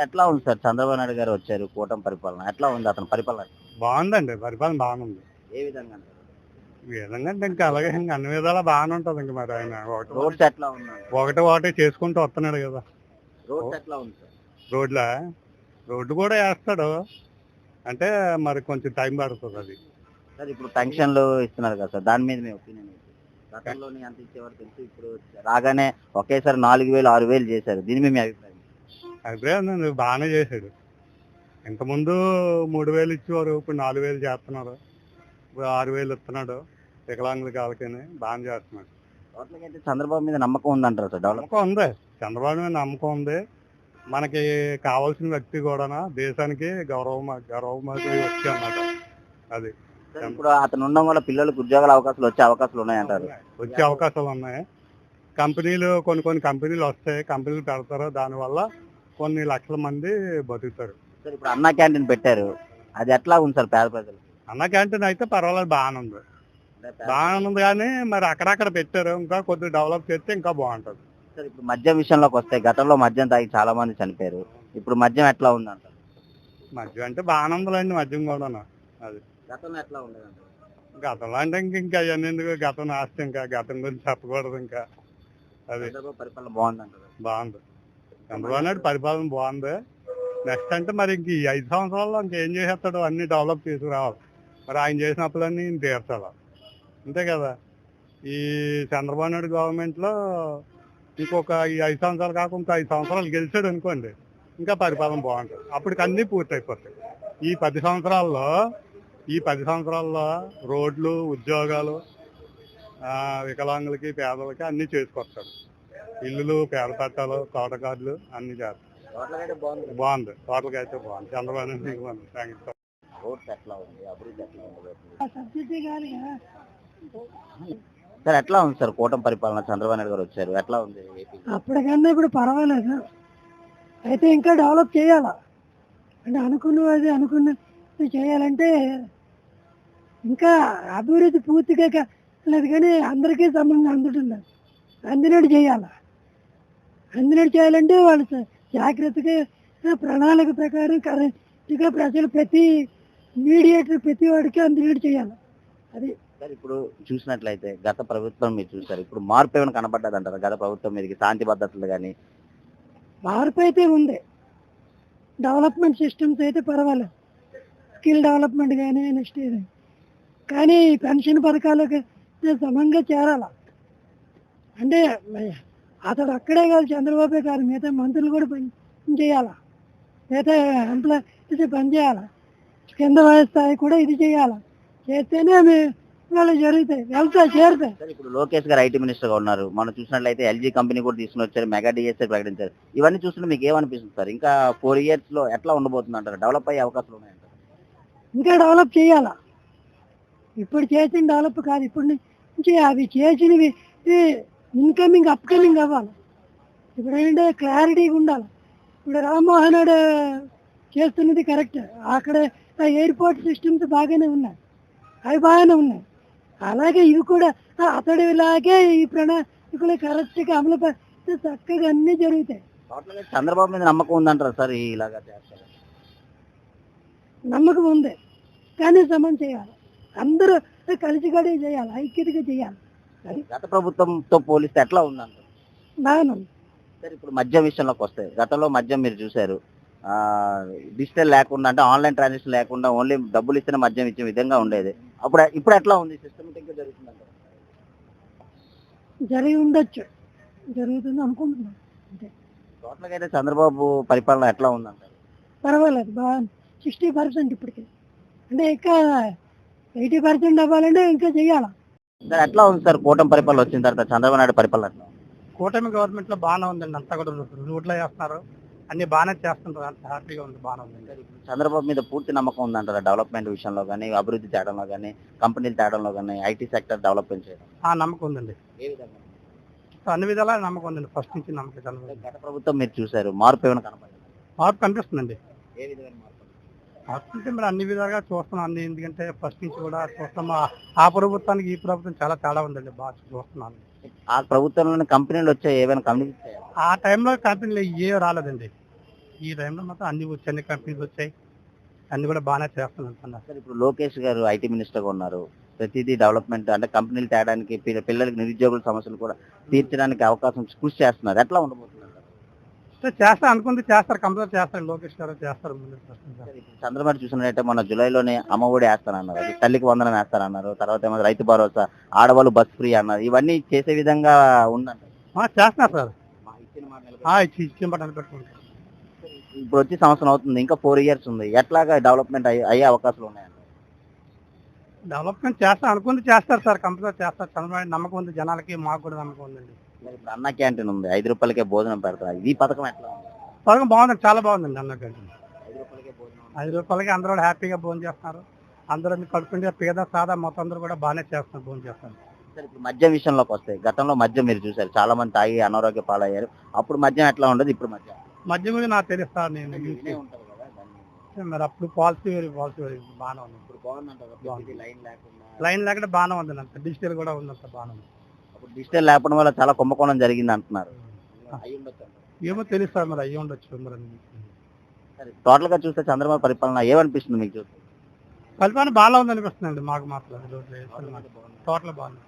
ఎట్లా ఉంది సార్? చంద్రబాబు నాయుడు గారు వచ్చారు. కూటమి పరిపాలన ఎట్లా ఉంది అతని పరిపాలన? బాగుందండి, పరిపాలన బాగుంది. ఏ విధంగా అంటారు? ఈ విధంగా అంటే ఇంకా అలాగే ఇంకా అన్ని విధాలా బాగానే ఉంటుంది. ఇంకా మరి ఆయన రోడ్స్ ఎట్లా ఉన్నాయి? ఒకటి చేసుకుంటూ వస్తున్నాడు కదా. రోడ్స్ ఎట్లా ఉంది సార్? రోడ్డు కూడా వేస్తాడు, అంటే మరి కొంచెం టైం పడుతుంది అది. సార్ ఇప్పుడు పెన్షన్లు ఇస్తున్నారు కదా సార్, దాని మీద మీ ఒపీనియన్ ఏంటి? గతంలోని ఎంత ఇచ్చేవారు తెలుసు, ఇప్పుడు రాగానే ఒకేసారి 4,000 6,000 చేశారు. దీని మీద మీ అభిప్రాయం? అభిప్రాయం బాగానే చేశాడు. ఇంతకుముందు 3,000 ఇచ్చేవారు, ఇప్పుడు 4,000 చేస్తున్నారు. ఇప్పుడు 6,000 ఇస్తున్నాడు వికలాంగులకి, వాళ్ళకని బాగానే చేస్తున్నాడు. టోటల్గా అయితే చంద్రబాబు మీద నమ్మకం ఉందంటారు సార్? డెవలప్ నమ్మకం ఉంది, చంద్రబాబు మీద నమ్మకం ఉంది. మనకి కావాల్సిన వ్యక్తి కూడా దేశానికి గౌరవమతి వ్యక్తి అన్నమాట. అది సార్ ఇప్పుడు అతను ఉండడం వల్ల పిల్లలకు ఉద్యోగాల అవకాశాలు వచ్చే అవకాశాలు ఉన్నాయంటారు? వచ్చే అవకాశాలు ఉన్నాయి. కొన్ని కంపెనీలు వస్తాయి, కంపెనీలు పెడతారు, దానివల్ల కొన్ని లక్షల మంది బతుకుతారు. సార్ ఇప్పుడు అన్నా క్యాంటీన్ పెట్టారు, అది ఎట్లా ఉంది సార్ పేద ప్రజలు? అన్న క్యాంటీన్ అయితే పర్వాలేదు, బాగానే ఉంది. కానీ మరి అక్కడక్కడ పెట్టారు, ఇంకా కొద్దిగా డెవలప్ చేస్తే ఇంకా బాగుంటుంది. సార్ ఇప్పుడు మద్యం విషయంలోకి వస్తే, గతంలో మద్యం తాగి చాలా మంది చనిపోయారు. ఇప్పుడు మద్యం ఎట్లా ఉందంటారు? మద్యం అంటే బాగానే ఉందండి, మద్యం కూడా. అది గతంలో ఎట్లా ఉండేదంటారు? గతంలో అంటే ఇంకా అవన్నీ ఎందుకు, గతం ఆస్తి, ఇంకా గతం గురించి చెప్పకూడదు. ఇంకా అది చంద్రబాబు పరిపాలన బాగుందంటారు? బాగుంది, చంద్రబాబు నాయుడు పరిపాలన బాగుంది. నెక్స్ట్ అంటే మరి ఇంక ఈ 5 సంవత్సరాల్లో ఇంకేం చేసేస్తాడు, అన్ని డెవలప్ తీసుకురావాలి. మరి ఆయన చేసినప్పులన్నీ తీర్చాలి, అంతే కదా. ఈ చంద్రబాబు నాయుడు గవర్నమెంట్లో ఇంకొక ఈ 5 సంవత్సరాలు కాక ఇంకో 5 సంవత్సరాలు గెలిచాడు అనుకోండి, ఇంకా పరిపాలన బాగుంటుంది. అప్పటికి అన్నీ పూర్తి అయిపోతాయి. ఈ 10 సంవత్సరాల్లో రోడ్లు, ఉద్యోగాలు, వికలాంగులకి, పేదలకి అన్నీ చేసుకొస్తాడు. ఇల్లులు, పేద పట్టాలు, తోటకారులు అన్ని చేస్తారు. బాగుంది, టోటల్గా అయితే బాగుంది. చంద్రబాబు నాయుడు సార్ ఎట్లా ఉంది సార్ కూటమి పరిపాలన? చంద్రబాబు నాయుడు గారు వచ్చారు, ఎట్లా ఉంది? అప్పటికన్నా ఇప్పుడు పర్వాలేదు, అయితే ఇంకా డెవలప్ చేయాలా. అంటే అనుకున్నది చేయాలంటే ఇంకా అభివృద్ధి పూర్తిగా లేదు, కానీ అందరికీ సంబంధం అందినట్టు చేయాలంటే వాళ్ళు జాగ్రత్తగా ప్రణాళిక ప్రకారం కరెక్ట్గా ప్రజలు ప్రతి మీడియేటర్ ప్రతి వాడికి అందినట్టు చేయాలి. అది సార్ ఇప్పుడు చూసినట్లయితే గత ప్రభుత్వం మీరు చూసారు, ఇప్పుడు మార్పు ఏమైనా కనబడ్డది అంటారు? గత ప్రభుత్వం మీదకి శాంతి భద్రతలు కానీ మార్పు అయితే ఉంది, డెవలప్మెంట్ సిస్టమ్స్ అయితే పర్వాలేదు, స్కిల్ డెవలప్మెంట్ కానీ నెక్స్ట్ ఇది. కానీ పెన్షన్ పథకాలకు సమంగా చేరాల. అంటే అతడు అక్కడే కాదు, చంద్రబాబే కాదు, మిగతా మంత్రులు కూడా పని చేయాలా, మిగతా ఎంప్లాయీస్ పని చేయాలా, కింద స్థాయి కూడా ఇది చేయాలా. చేస్తేనే వాళ్ళు జరుగుతాయి, చేరుతాయి. ఇప్పుడు లోకేష్ గారు ఐటీ మినిస్టర్ గా ఉన్నారు. మనం చూసినట్లయితే ఎల్జీ కంపెనీ కూడా తీసుకుని వచ్చారు, మెగా డిఎస్ఐ ప్రకటించారు. ఇవన్నీ చూస్తుంటే మీకు ఏమనిపిస్తుంది సార్? ఇంకా 4 years లో ఎట్లా ఉండబోతుంది అంటారు? డెవలప్ అయ్యే అవకాశాలు ఉన్నాయంటారు? ఇంకా డెవలప్ చేయాలా. ఇప్పుడు చేసిన డెవలప్ కాదు, ఇప్పుడు నుంచి అవి చేసినవి ఇన్కమింగ్ అప్కమింగ్ అవ్వాలి. ఇప్పుడు ఏంటంటే క్లారిటీగా ఉండాలి. ఇప్పుడు రామ్మోహన్ నాయుడు చేస్తున్నది కరెక్ట్, అక్కడ ఎయిర్పోర్ట్ సిస్టమ్స్ బాగానే ఉన్నాయి, అవి బాగానే ఉన్నాయి. అలాగే ఇవి కూడా అతడు ఇలాగే ఈ ప్రణాళికలు కరెక్ట్గా అమలు పరిస్తే చక్కగా అన్నీ జరుగుతాయి. చంద్రబాబు మీద నమ్మకం ఉందంటారు సార్? ఇలాగా చేస్తారు, నమ్మకం ఉంది, కానీ సమం చేయాలి, అందరూ కలిసికడే చేయాలి, ఐక్యతగా చేయాలి. అది గత ప్రభుత్వంతో పోలిస్తే ఎట్లా ఉందంటారు? బాగానే ఉంది. సార్ ఇప్పుడు మద్యం విషయంలోకి వస్తే, గతంలో మద్యం మీరు చూశారు, డిజిటల్ లేకుండా, అంటే ఆన్లైన్ ట్రాన్సాక్షన్ లేకుండా ఓన్లీ డబ్బులు ఇస్తేనే మద్యం ఇచ్చే విధంగా ఉండేది. ఇప్పుడు ఎట్లా ఉంది? సిస్టమేటిక్ గా జరుగుతుందంటారు? జరిగి ఉండొచ్చు, జరుగుతుంది అనుకుంటున్నాను. అంతే. టోటల్గా అయితే చంద్రబాబు పరిపాలన ఎట్లా ఉందంటారు? పర్వాలేదు, బాగా 60% ఇప్పటికి, అంటే ఇంకా 80% అవ్వాలంటే ఇంకా చెయ్యాలా. సార్ ఎట్లా ఉంది సార్ కూటమి పరిపాలన వచ్చిన తర్వాత చంద్రబాబు నాయుడు పరిపాలన ఎట్లా? కూటమి గవర్నమెంట్ లో బాగానే ఉందండి, అంతా కూడా రోడ్లో వేస్తున్నారు, అన్ని బాగానే చేస్తుంటారు, అంత హ్యాపీగా ఉంది, బాగానే ఉందండి. చంద్రబాబు మీద పూర్తి నమ్మకం ఉందంటారా? డెవలప్మెంట్ విషయంలో కానీ, అభివృద్ధి చేయడంలో కానీ, కంపెనీలు తేడంలో కానీ, ఐటీ సెక్టర్ డెవలప్మెంట్ చేయడం నమ్మకం ఉందండి, ఏ విధంగా? అన్ని విధాలా నమ్మకం ఉందండి, ఫస్ట్ నుంచి నమ్మకం. గత ప్రభుత్వం మీరు చూసారు, మార్పు ఏమైనా కనపడింది? మార్పు కనిపిస్తుందండి. ఏ విధమైన మార్పు? మార్పు అంటే మరి అన్ని విధాలుగా చూస్తున్నాం అన్ని, ఎందుకంటే ఫస్ట్ నుంచి కూడా చూస్తాం. ఆ ప్రభుత్వానికి ఈ ప్రభుత్వం చాలా తేడా ఉందండి, బాగా చూస్తున్నాను. ఆ ప్రభుత్వంలోని కంపెనీలు వచ్చాయి, ఏమైనా కంపెనీలు? ఆ టైంలో కంపెనీలు ఏ రాలేదండి, ఈ టైంలో మొత్తం అన్ని వచ్చాయి, అన్ని కంపెనీస్ వచ్చాయి, అన్ని కూడా బాగానే చేస్తున్నాం అన్న. సార్ ఇప్పుడు లోకేష్ గారు ఐటీ మినిస్టర్గా ఉన్నారు. ప్రతిదీ డెవలప్మెంట్ అంటే కంపెనీలు తేడానికి పిల్లలకి నిరుద్యోగుల సమస్యలు కూడా తీర్చడానికి అవకాశం కృషి చేస్తున్నారు. ఎట్లా ఉండబోతున్నారు సార్? చేస్తా అనుకుంది చేస్తారు, కంపల్సరీ చేస్తారు, లోకేష్ గారు చేస్తారు. సార్ ఇప్పుడు చంద్రబాబు చూసినట్టయితే మొన్న జూలైలోనే అమ్మఒడి వేస్తానన్నారు, అది తల్లికి వందనం వేస్తానన్నారు, తర్వాత ఏమో రైతు భరోసా, ఆడవాళ్ళు బస్ ఫ్రీ అన్నారు. ఇవన్నీ చేసే విధంగా ఉందంట. చేస్తున్నారు సార్, ఇచ్చిన మాట నిలబెట్టుకుంటున్నారు. ఇచ్చిన పట్టు నిలబెట్టుకుంటారు. ఇప్పుడు వచ్చి సంవత్సరం అవుతుంది, ఇంకా 4 years ఉంది. ఎట్లాగా డెవలప్మెంట్ అయ్యే అవకాశాలు ఉన్నాయండి? డెవలప్మెంట్ చేస్తా అనుకుంది చేస్తారు సార్, కంపల్సరీ చేస్తారు. చంద్రబాబు నమ్మకం ఉంది జనాలకి, మాకు కూడా నమ్మకం ఉందండి. మరి ఇప్పుడు అన్న క్యాంటీన్ ఉంది, 5 రూపాయలకే భోజనం పెడతారు. ఈ పథకం ఎట్లా ఉంది? పథకం బాగుందండి, చాలా బాగుందండి. అన్నకంటే 5 రూపాయలకే భోజనం. 5 రూపాయలకి అందరూ కూడా హ్యాపీగా భోజనం చేస్తున్నారు. అందరూ కడుపుంటే పేద సాదా మొత్తం అందరూ కూడా బాగానే చేస్తున్నారు, భోజనం చేస్తారు. సార్ ఇప్పుడు మద్యం విషయంలోకి వస్తే, గతంలో మద్యం మీరు చూసారు, చాలా మంది తాగి అనారోగ్య పాలయ్యారు. అప్పుడు మద్యం ఎట్లా ఉండదు, ఇప్పుడు మద్యం మధ్య గురించి నాకు తెలుసు సార్, నేను వినే ఉంటారు కదా దాన్ని. మరి అప్పుడు పాలసీ వేరు బాగానే ఉంది. ఇప్పుడు బాగుందంటారు, బాగుంది. లైన్ లేకుండా. లైన్ లేకుండా బాగానే ఉంది అంత, డిజిటల్ కూడా ఉంది అంత బాగానే ఉంది. అప్పుడు డిజిటల్ లేకపోవడం వల్ల చాలా కుంభకోణం జరిగింది అంటున్నారు. అయి ఉండొచ్చు అంటారు. ఏమో తెలుసు సార్, మరి అయ్యి ఉండొచ్చు. మరి సరే, టోటల్ గా చూస్తే చంద్రబాబు పరిపాలన ఏమనిపిస్తుంది మీకు చూస్తే? పరిపాలన బాగా ఉంది అనిపిస్తుంది అండి మాకు మాత్రం. టోటల్ బాగుంది.